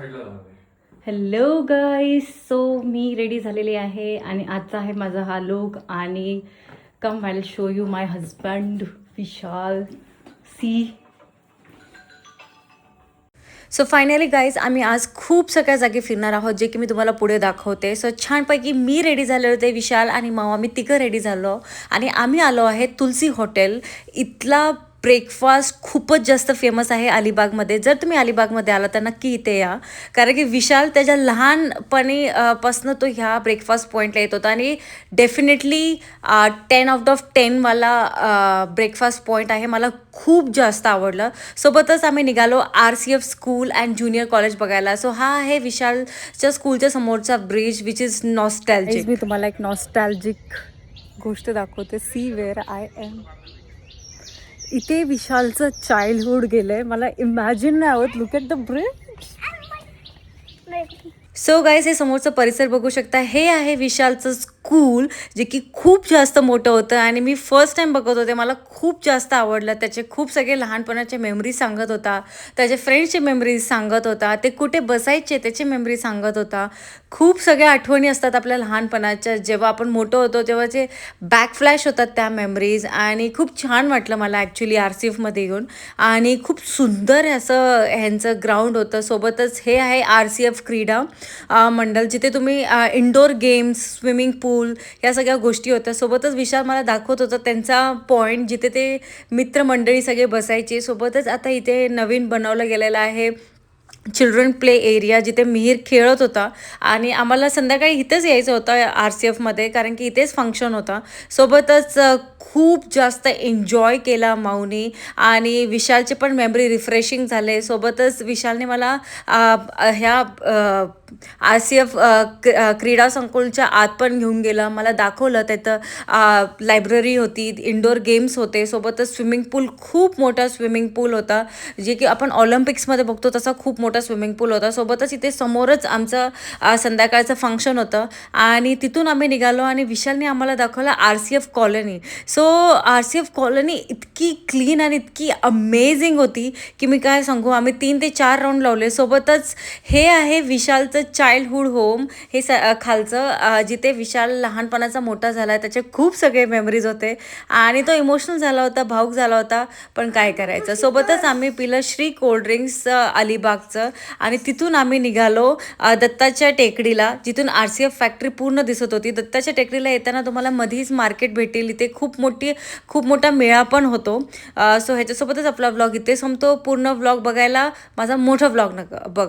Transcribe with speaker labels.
Speaker 1: Hello guys, so मी ready झालेली आहे आणि आजचा आहे माझा हा लुक. आणि come I will show you my husband Vishal. See. So finally guys, आम्ही आज खूप सगळ्या जागी फिरणार आहोत, जे की मी तुम्हाला पुढे दाखवते. सो छानपैकी मी रेडी झाले होते, विशाल आणि मामा, मी तिघं रेडी झालो आणि आम्ही आलो आहे तुलसी हॉटेल. इथला ब्रेकफास्ट खूपच जास्त फेमस आहे अलिबागमध्ये. जर तुम्ही अलिबागमध्ये आला तर नक्की इथे या, कारण की विशाल त्याच्या लहानपणी पासनं तो ह्या ब्रेकफास्ट पॉईंटला येत होता आणि डेफिनेटली 10 out of 10 वाला ब्रेकफास्ट पॉईंट आहे. मला खूप जास्त आवडलं. सोबतच आम्ही निघालो RCF school and junior college बघायला. सो हा आहे विशालच्या स्कूलच्या समोरचा ब्रिज, विच इज नॉस्टॅल्जिक. मी तुम्हाला एक नॉस्टॅल्जिक गोष्ट दाखवते. See where I am. इथे विशालचं चाइल्डहुड गेलंय. मला इमॅजिन नाही होत. Look at the bridge. So guys, हे समोरचं परिसर बघू शकता. हे आहे विशालचं स्कूल, जे की खूप जास्त मोठं होतं आणि मी फर्स्ट टाइम बघत होते. मला खूप जास्त आवडलं. त्याचे खूप सगळे लहानपणाचे मेमरीज सांगत होता, त्याचे फ्रेंड्सचे मेमरीज सांगत होता, ते कुठे बसायचे त्याचे मेमरीज सांगत होता. खूप सगळ्या आठवणी असतात आपल्या लहानपणाच्या. जेव्हा आपण मोठं होतो तेव्हाचे बॅक फ्लॅश होतात त्या मेमरीज. आणि खूप छान वाटलं मला ॲक्च्युली RCFमध्ये येऊन. आणि खूप सुंदर असं ह्यांचं ग्राउंड होतं. सोबतच हे आहे RCF क्रीडा मंडळ, जिथे तुम्ही इंडोर गेम्स, स्विमिंग पूल, या सगळ्या गोष्टी होत्या. सोबतच विशाल मला दाखवत होता त्यांचा पॉईंट, जिथे ते मित्रमंडळी सगळे बसायचे. सोबतच आता इथे नवीन बनवलं गेलेलं आहे चिल्ड्रन प्ले एरिया, जिथे मिहीर खेळत होता. आणि आम्हाला संध्याकाळी इथेच यायचं होतं RCFमध्ये, कारण की इथेच फंक्शन होता. सोबतच खूप जास्त एन्जॉय केला माऊनी. आणि विशालचे पण मेमरी रिफ्रेशिंग झाले. सोबतच विशालने मला ह्या RCF क्रीडा संकुलच्या आत पण घेऊन गेलं. मला दाखवलं. तिथं लायब्ररी होती, इंडोर गेम्स होते, सोबतच स्विमिंग पूल, खूप मोठा स्विमिंग पूल होता, जे की आपण ऑलिम्पिक्समध्ये बघतो तसा खूप मोठा स्विमिंग पूल होता. सोबतच इथे समोरच आमचं संध्याकाळचं फंक्शन होतं. आणि तिथून आम्ही निघालो आणि विशालने आम्हाला दाखवलं RCF colony. So RCF colony इतकी क्लीन आणि इतकी अमेझिंग होती की मी काय सांगू. आम्ही 3 ते 4 राऊंड लावले. सोबतच हे आहे विशालचं चाइल्डहुड होम. हे खालचं जिथे विशाल लहानपणाचा मोठा झाला आहे. त्याचे खूप सगळे मेमरीज होते आणि तो इमोशनल झाला होता, भावूक झाला होता, पण काय करायचं. सोबतच आम्ही पिलं श्री कोल्ड्रिंक्स अलिबागचं. आणि तिथून आम्ही निघालो दत्ताच्या टेकडीला, जिथून RCF फॅक्टरी पूर्ण दिसत होती. दत्ताच्या टेकडीला येताना तुम्हाला मधीच मार्केट भेटेल. इथे खूप मोठा मेळा पण होतो. सो ह्याच्यासोबतच आपला व्लॉग इथे संपतो. पूर्ण व्लॉग बघायला माझा मोठा व्लॉग बघ.